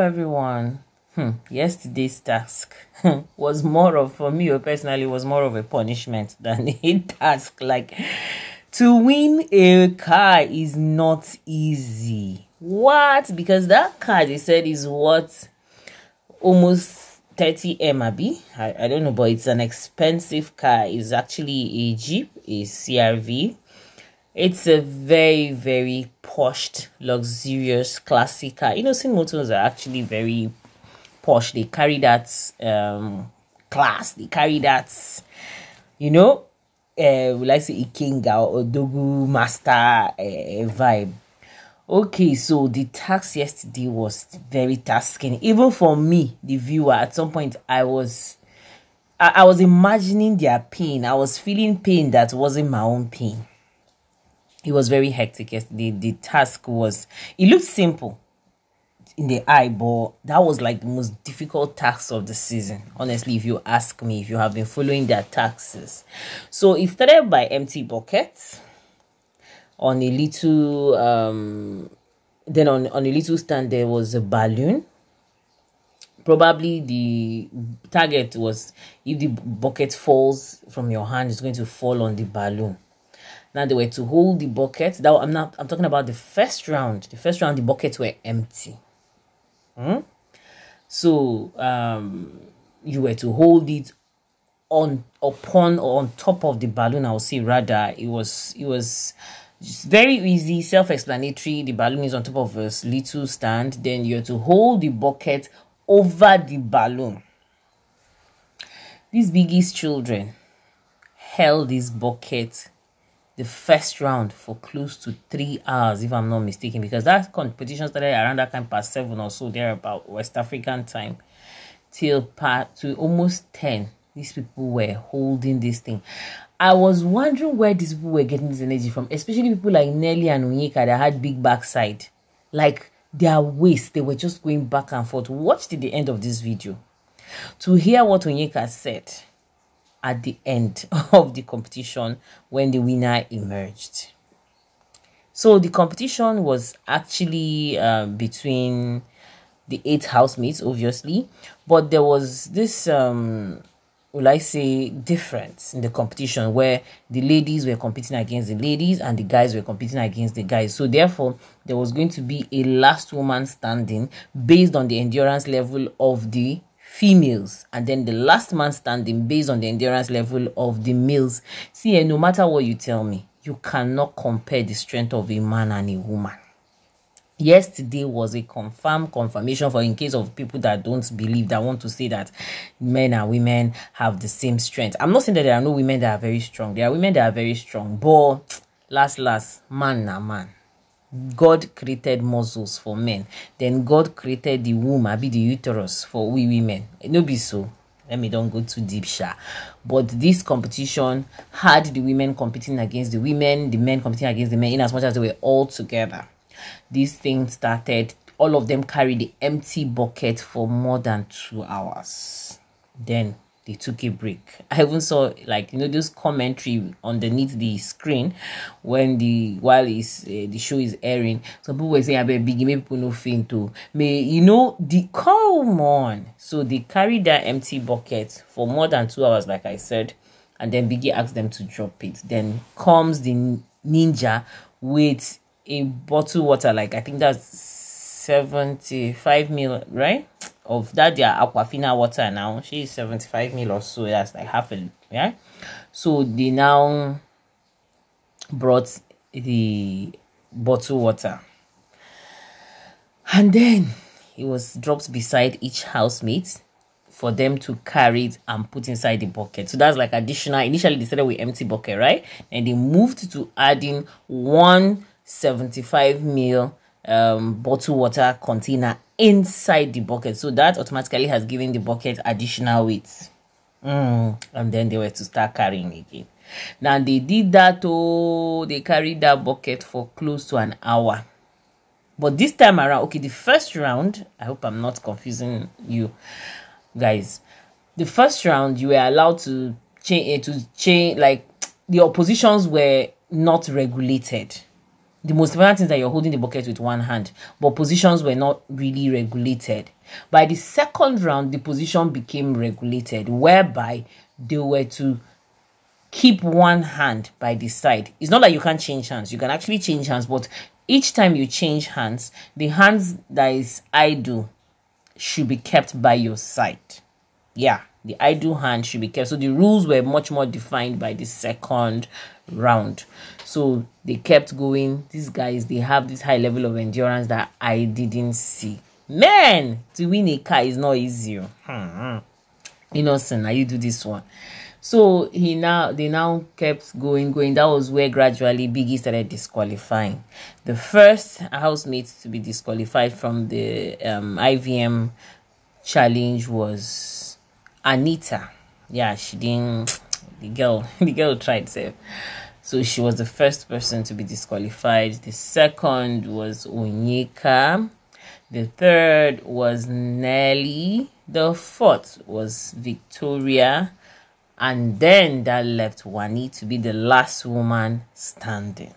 everyone. Yesterday's task was more of, for me personally, was more of a punishment than a task. Like, to win a car is not easy. What? Because that car, they said, is what, almost 30M, I don't know, but it's an expensive car. It's actually a Jeep, a CRV. It's a very, very posh, luxurious, classic car. Innoson motors are actually very posh. They carry that class. They carry that, we like say Ikenga or Dogu Master vibe. Okay, so the task yesterday was very tasking. Even for me, the viewer, at some point I was imagining their pain. I was feeling pain that wasn't my own pain. It was very hectic yesterday. The task was, it looked simple in the eye, but that was like the most difficult task of the season. Honestly, if you ask me, if you have been following their tasks. So it started by empty buckets on a little, then on a little stand, there was a balloon. Probably the target was, if the bucket falls from your hand, it's going to fall on the balloon. Now they were to hold the bucket. I'm talking about the first round. The first round, the buckets were empty. So you were to hold it on top of the balloon. I would say rather. It was just very easy, self-explanatory. The balloon is on top of a little stand. Then you have to hold the bucket over the balloon. These biggies children held this bucket the first round for close to 3 hours, if I'm not mistaken, because that competition started around that time past 7 or so, there about West African time, till to almost 10. These people were holding this thing. I was wondering where these people were getting this energy from, especially people like Nelly and Onyeka that had big backside. Like, their waist, they were just going back and forth. Watch till the end of this video to hear what Onyeka said at the end of the competition when the winner emerged. So the competition was actually between the 8 housemates, obviously, but there was this will I say difference in the competition where the ladies were competing against the ladies and the guys were competing against the guys. So therefore there was going to be a last woman standing based on the endurance level of the females, and then the last man standing based on the endurance level of the males. See, no matter what you tell me, you cannot compare the strength of a man and a woman. Yesterday was a confirmation for, in case of people that don't believe, that want to say that men and women have the same strength. I'm not saying that there are no women that are very strong. There are women that are very strong, but last man na man. God created muscles for men. Then God created the womb, the uterus for we women. It no be so. Let me don't go too deep, sha. But this competition had the women competing against the women, the men competing against the men, in as much as they were all together. This thing started, all of them carried the empty bucket for more than 2 hours. Then they took a break. I even saw, like, this commentary underneath the screen when the show is airing. Some people were saying, I bet Biggie, maybe people no faint too. Come on. So they carried that empty bucket for more than 2 hours, like I said, and then Biggie asked them to drop it. Then comes the ninja with a bottle water, like I think that's 75 ml, right? Of that their Aquafina water now. She is 75 ml or so. That's like half a, yeah. So they now brought the bottle water, and then it was dropped beside each housemate for them to carry it and put inside the bucket. So that's like additional. Initially they started with empty bucket, right? And they moved to adding 175 ml bottle water container inside the bucket. So that automatically has given the bucket additional weight. And then they were to start carrying again. Now they did that. They carried that bucket for close to an hour. But this time around, okay, the first round, I hope I'm not confusing you guys. The first round, you were allowed to change, like the oppositions were not regulated. The most important thing is that you're holding the bucket with one hand, but positions were not really regulated. By the second round, the position became regulated, whereby they were to keep one hand by the side. It's not that you can't change hands. You can actually change hands, but each time you change hands, the hands that is idle should be kept by your side. Yeah, the idle hand should be kept. So the rules were much more defined by the second round. So they kept going. These guys, they have this high level of endurance that I didn't see. Man, to win a car is not easy. Innoson, now you do this one. So they now kept going. That was where gradually Biggie started disqualifying. The first housemate to be disqualified from the IVM challenge was Anita. Yeah, she didn't. The girl tried to. So she was the first person to be disqualified. The second was Onyeka. The third was Nelly. The fourth was Victoria. And then that left Wanni to be the last woman standing.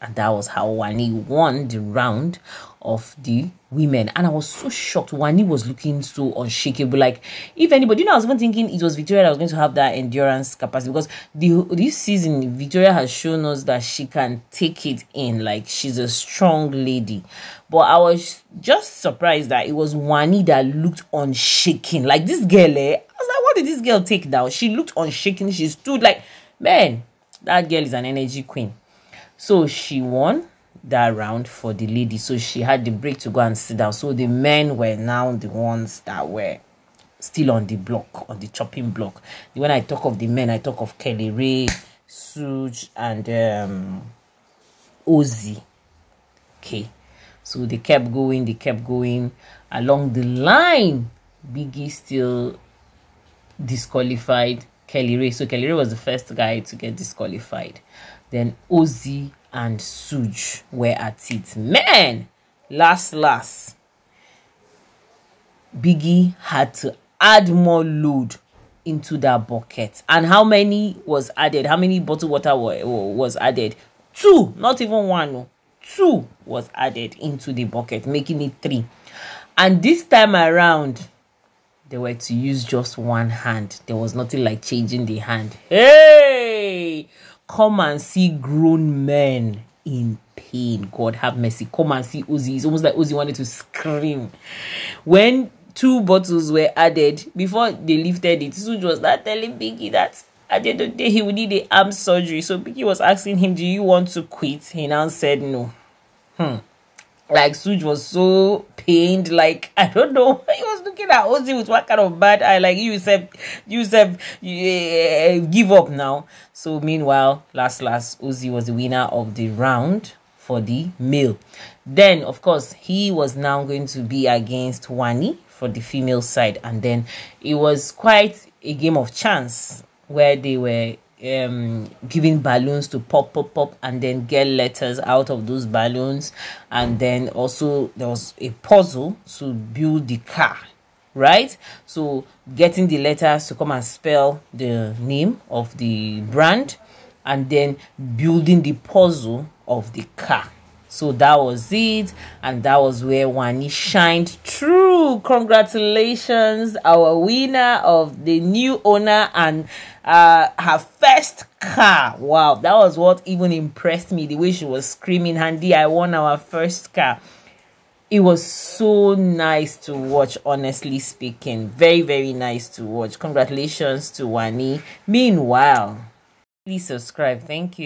And that was how Wanni won the round of the women. And I was so shocked. Wanni was looking so unshakable. Like, if anybody, I was even thinking it was Victoria that was going to have that endurance capacity. Because this season, Victoria has shown us that she can take it in. Like, she's a strong lady. But I was just surprised that it was Wanni that looked unshaken. Like, this girl, I was like, what did this girl take down? She looked unshaken. She stood like, man, that girl is an energy queen. So she won that round for the lady. So she had the break to go and sit down. So the men were now the ones that were still on the block, on the chopping block. When I talk of the men, I talk of Kelly Ray, Suge, and Ozzy. Okay. So they kept going. Along the line, Biggie still disqualified Kelly Ray. So Kelly Ray was the first guy to get disqualified. Then Ozzy and Suge were at it. Man, last, Biggie had to add more load into that bucket. And how many was added? How many bottled water was added? 2, not even 1. 2 was added into the bucket, making it 3. And this time around, they were to use just one hand. There was nothing like changing the hand. Hey! Come and see grown men in pain. God have mercy. Come and see Ozzy. It's almost like Ozzy wanted to scream. When 2 bottles were added, before they lifted it, Suge was not telling Biggie that at the end of the day he would need an arm surgery. So Biggie was asking him, do you want to quit? He now said no. Like, Suge was so pained, like, I don't know. He was looking at Ozzy with what kind of bad eye, like, you said, give up now. So meanwhile, last, Ozzy was the winner of the round for the male. Then, of course, he was now going to be against Wanni for the female side. And then it was quite a game of chance where they were giving balloons to pop, and then get letters out of those balloons. And then also there was a puzzle to build the car, right? So getting the letters to come and spell the name of the brand, and then building the puzzle of the car. So that was it, and that was where Wanni shined through. Congratulations, our winner of the new owner and her first car. Wow, that was what even impressed me, the way she was screaming, Handy, I won our first car. It was so nice to watch, honestly speaking. Very, very nice to watch. Congratulations to Wanni. Meanwhile, please subscribe. Thank you.